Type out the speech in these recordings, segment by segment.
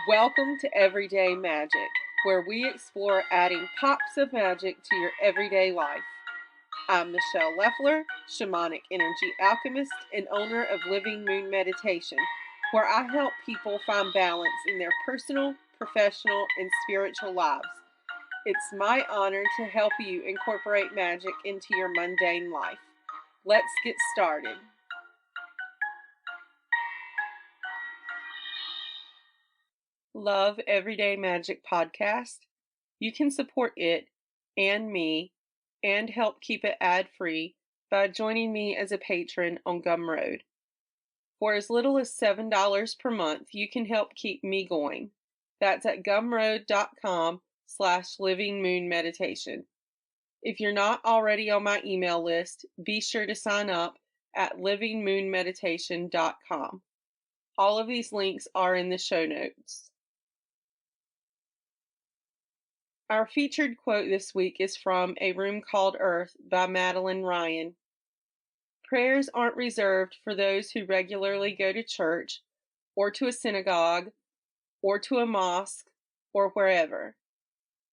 Welcome to Everyday Magic, where we explore adding pops of magic to your everyday life. I'm Michele, shamanic energy alchemist and owner of Living Moon Meditation, where I help people find balance in their personal, professional, and spiritual lives. It's my honor to help you incorporate magic into your mundane life. Let's get started. Love Everyday Magic podcast. You can support it and me and help keep it ad-free by joining me as a patron on Gumroad. For as little as $7 per month, you can help keep me going. That's at gumroad.com/livingmoonmeditation. If you're not already on my email list, be sure to sign up at livingmoonmeditation.com. All of these links are in the show notes. Our featured quote this week is from A Room Called Earth by Madeleine Ryan. Prayers aren't reserved for those who regularly go to church, or to a synagogue, or to a mosque, or wherever.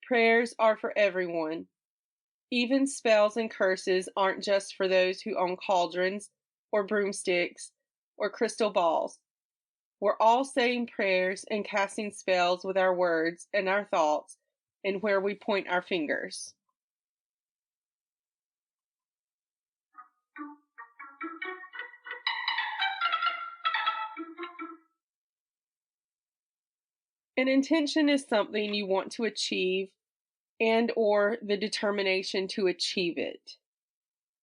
Prayers are for everyone. Even spells and curses aren't just for those who own cauldrons, or broomsticks, or crystal balls. We're all saying prayers and casting spells with our words and our thoughts, and where we point our fingers. An intention is something you want to achieve and or the determination to achieve it.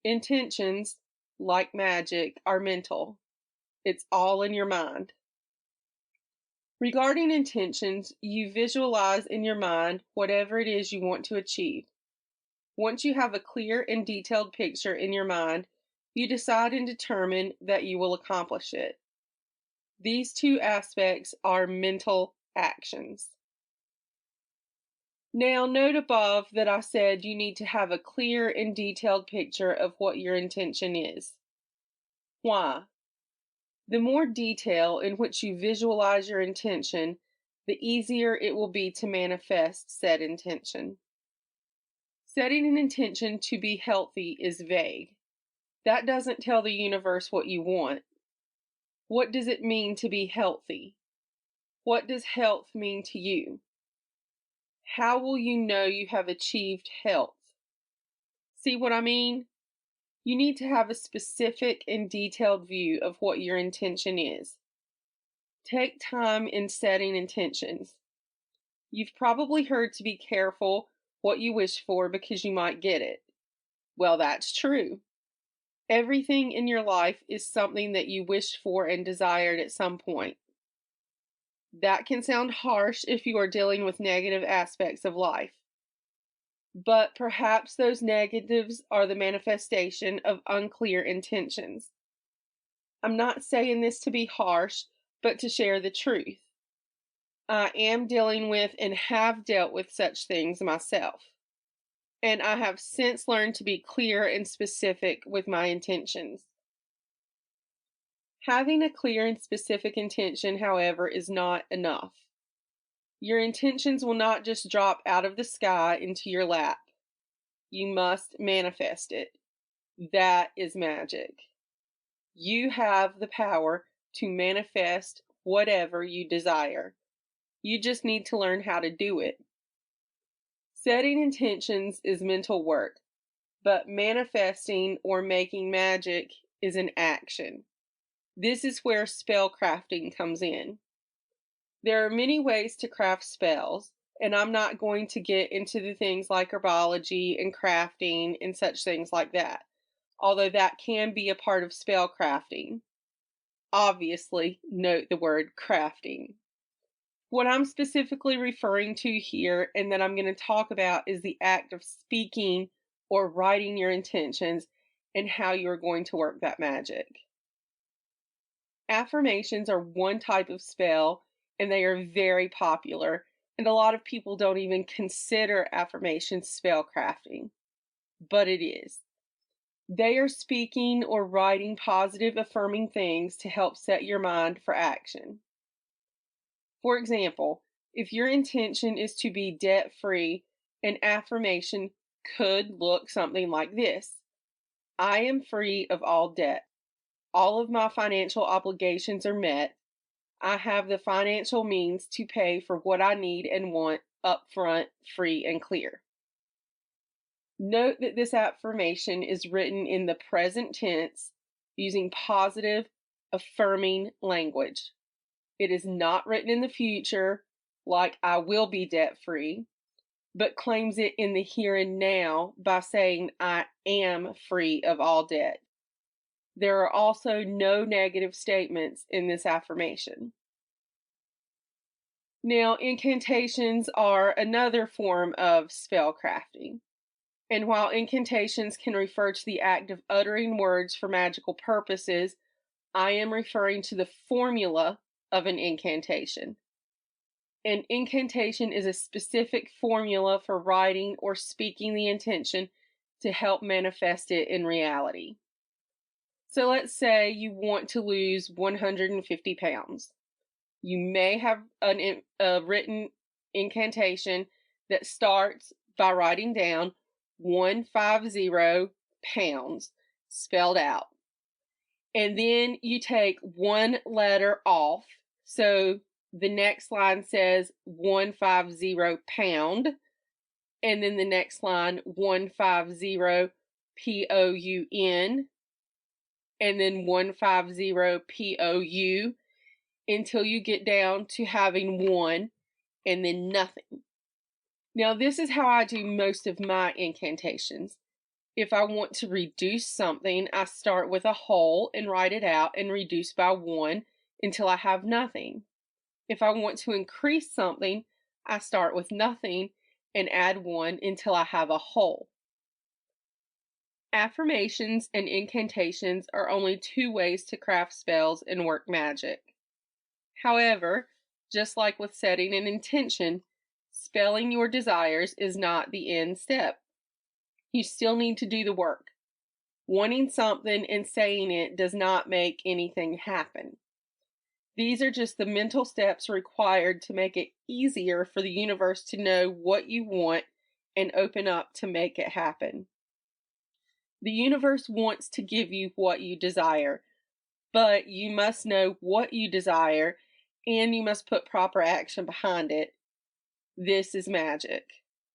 Intentions, like magic, are mental. It's all in your mind. Regarding intentions, you visualize in your mind whatever it is you want to achieve. Once you have a clear and detailed picture in your mind, you decide and determine that you will accomplish it. These two aspects are mental actions. Now, note above that I said you need to have a clear and detailed picture of what your intention is. Why? The more detail in which you visualize your intention, the easier it will be to manifest said intention. Setting an intention to be healthy is vague. That doesn't tell the universe what you want. What does it mean to be healthy? What does health mean to you? How will you know you have achieved health? See what I mean? You need to have a specific and detailed view of what your intention is. Take time in setting intentions. You've probably heard to be careful what you wish for because you might get it. Well, that's true. Everything in your life is something that you wished for and desired at some point. That can sound harsh if you are dealing with negative aspects of life. But perhaps those negatives are the manifestation of unclear intentions. I'm not saying this to be harsh, but to share the truth. I am dealing with and have dealt with such things myself. And I have since learned to be clear and specific with my intentions. Having a clear and specific intention, however, is not enough. Your intentions will not just drop out of the sky into your lap. You must manifest it. That is magic. You have the power to manifest whatever you desire. You just need to learn how to do it. Setting intentions is mental work, but manifesting or making magic is an action. This is where spellcrafting comes in. There are many ways to craft spells, and I'm not going to get into the things like herbology and crafting and such things like that, although that can be a part of spellcrafting. Obviously, note the word crafting. What I'm specifically referring to here and that I'm going to talk about is the act of speaking or writing your intentions and how you're going to work that magic. Affirmations are one type of spell, and they are very popular, and a lot of people don't even consider affirmations spellcrafting, but it is. They are speaking or writing positive affirming things to help set your mind for action. For example, if your intention is to be debt-free, an affirmation could look something like this: I am free of all debt. All of my financial obligations are met. I have the financial means to pay for what I need and want upfront, free, and clear. Note that this affirmation is written in the present tense using positive, affirming language. It is not written in the future, like I will be debt-free, but claims it in the here and now by saying I am free of all debt. There are also no negative statements in this affirmation. Now, incantations are another form of spellcrafting. And while incantations can refer to the act of uttering words for magical purposes, I am referring to the formula of an incantation. An incantation is a specific formula for writing or speaking the intention to help manifest it in reality. So let's say you want to lose 150 pounds. You may have a written incantation that starts by writing down 150 pounds spelled out. And then you take one letter off. So the next line says 150 pound. And then the next line 150 POUN. And then 150 POU until you get down to having one and then nothing. Now, this is how I do most of my incantations. If I want to reduce something, I start with a whole and write it out and reduce by one until I have nothing. If I want to increase something, I start with nothing and add one until I have a whole. Affirmations and incantations are only two ways to craft spells and work magic. However, just like with setting an intention, spelling your desires is not the end step. You still need to do the work. Wanting something and saying it does not make anything happen. These are just the mental steps required to make it easier for the universe to know what you want and open up to make it happen. The universe wants to give you what you desire, but you must know what you desire and you must put proper action behind it. This is magic.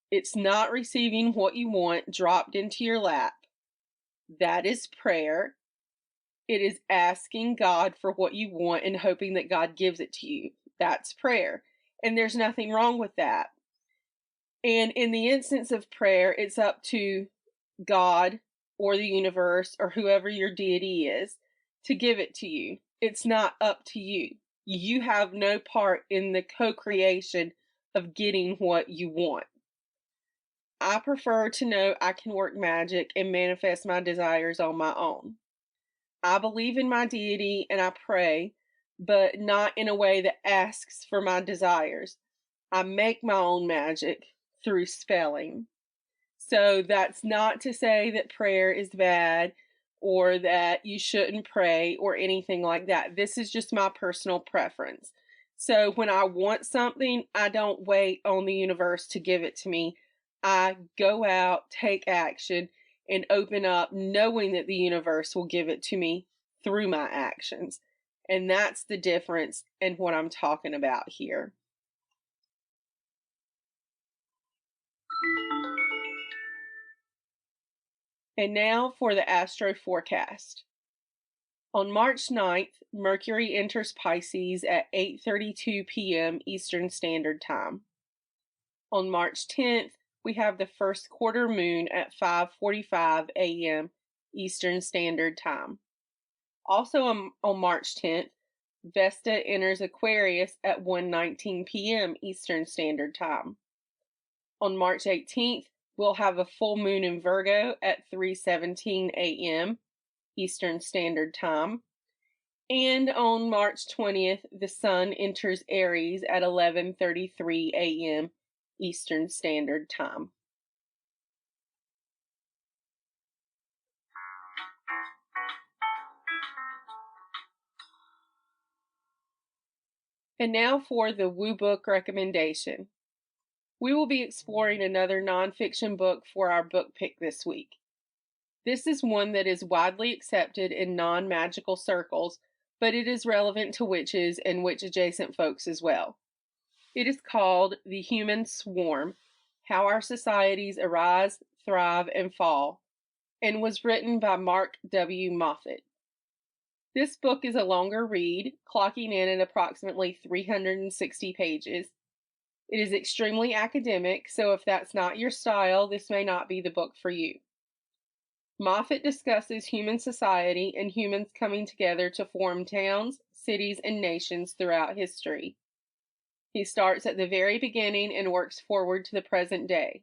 It's not receiving what you want dropped into your lap. That is prayer. It is asking God for what you want and hoping that God gives it to you. That's prayer. And there's nothing wrong with that. And in the instance of prayer, it's up to God or the universe or whoever your deity is to give it to you. It's not up to you. You have no part in the co-creation of getting what you want. I prefer to know I can work magic and manifest my desires on my own. I believe in my deity and I pray, but not in a way that asks for my desires. I make my own magic through spelling. So that's not to say that prayer is bad or that you shouldn't pray or anything like that. This is just my personal preference. So when I want something, I don't wait on the universe to give it to me. I go out, take action, and open up knowing that the universe will give it to me through my actions. And that's the difference in what I'm talking about here. And now for the Astro Forecast. On March 9th, Mercury enters Pisces at 8:32 p.m. Eastern Standard Time. On March 10th, we have the first quarter moon at 5:45 a.m. Eastern Standard Time. Also on March 10th, Vesta enters Aquarius at 1:19 p.m. Eastern Standard Time. On March 18th, we'll have a full moon in Virgo at 3:17 a.m. Eastern Standard Time. And on March 20th, the sun enters Aries at 11:33 a.m. Eastern Standard Time. And now for the Woo Book recommendation. We will be exploring another nonfiction book for our book pick this week. This is one that is widely accepted in non-magical circles, but it is relevant to witches and witch-adjacent folks as well. It is called The Human Swarm: How Our Societies Arise, Thrive, and Fall, and was written by Mark W. Moffat. This book is a longer read, clocking in at approximately 360 pages. It is extremely academic, so if that's not your style, this may not be the book for you. Moffat discusses human society and humans coming together to form towns, cities, and nations throughout history. He starts at the very beginning and works forward to the present day.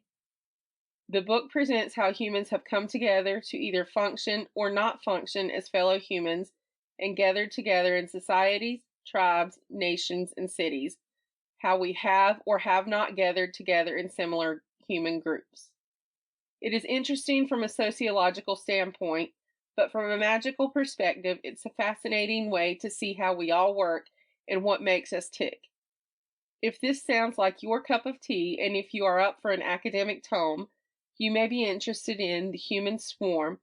The book presents how humans have come together to either function or not function as fellow humans and gathered together in societies, tribes, nations, and cities, how we have or have not gathered together in similar human groups. It is interesting from a sociological standpoint, but from a magical perspective, it's a fascinating way to see how we all work and what makes us tick. If this sounds like your cup of tea, and if you are up for an academic tome, you may be interested in The Human Swarm: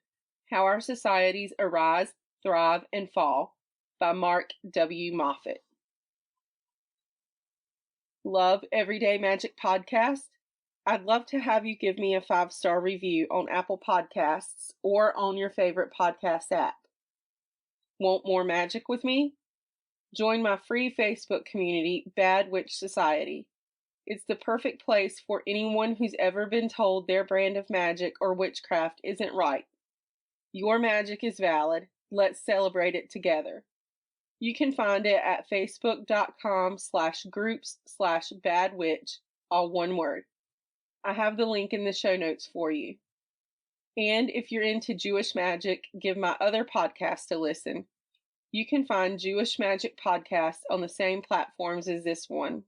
How Our Societies Arise, Thrive, and Fall by Mark W. Moffat. Love Everyday Magic Podcast? I'd love to have you give me a 5-star review on Apple Podcasts or on your favorite podcast app. Want more magic with me? Join my free Facebook community, Bad Witch Society. It's the perfect place for anyone who's ever been told their brand of magic or witchcraft isn't right. Your magic is valid. Let's celebrate it together. You can find it at facebook.com/groups/badwitch, all one word. I have the link in the show notes for you. And if you're into Jewish magic, give my other podcast a listen. You can find Jewish Magic Podcast on the same platforms as this one.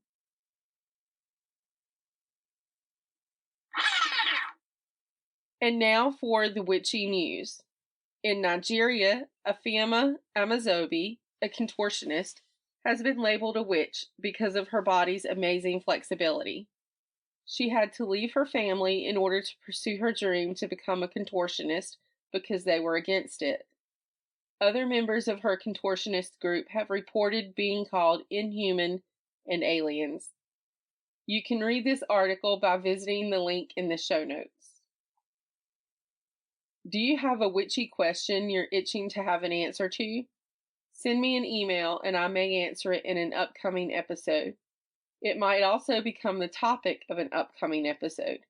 And now for the witchy news. In Nigeria, Afeoma Amazobi, a contortionist, has been labeled a witch because of her body's amazing flexibility. She had to leave her family in order to pursue her dream to become a contortionist because they were against it. Other members of her contortionist group have reported being called inhuman and aliens. You can read this article by visiting the link in the show notes. Do you have a witchy question you're itching to have an answer to? Send me an email and I may answer it in an upcoming episode. It might also become the topic of an upcoming episode.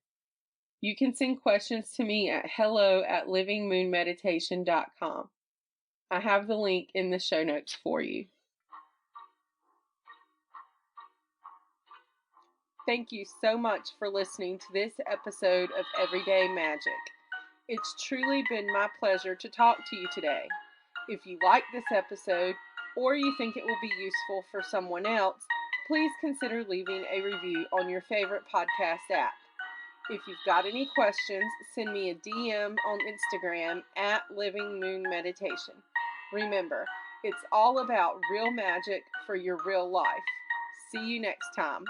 You can send questions to me at hello@livingmoonmeditation.com. I have the link in the show notes for you. Thank you so much for listening to this episode of Everyday Magic. It's truly been my pleasure to talk to you today. If you like this episode, or you think it will be useful for someone else, please consider leaving a review on your favorite podcast app. If you've got any questions, send me a DM on Instagram @livingmoonmeditation. Remember, it's all about real magic for your real life. See you next time.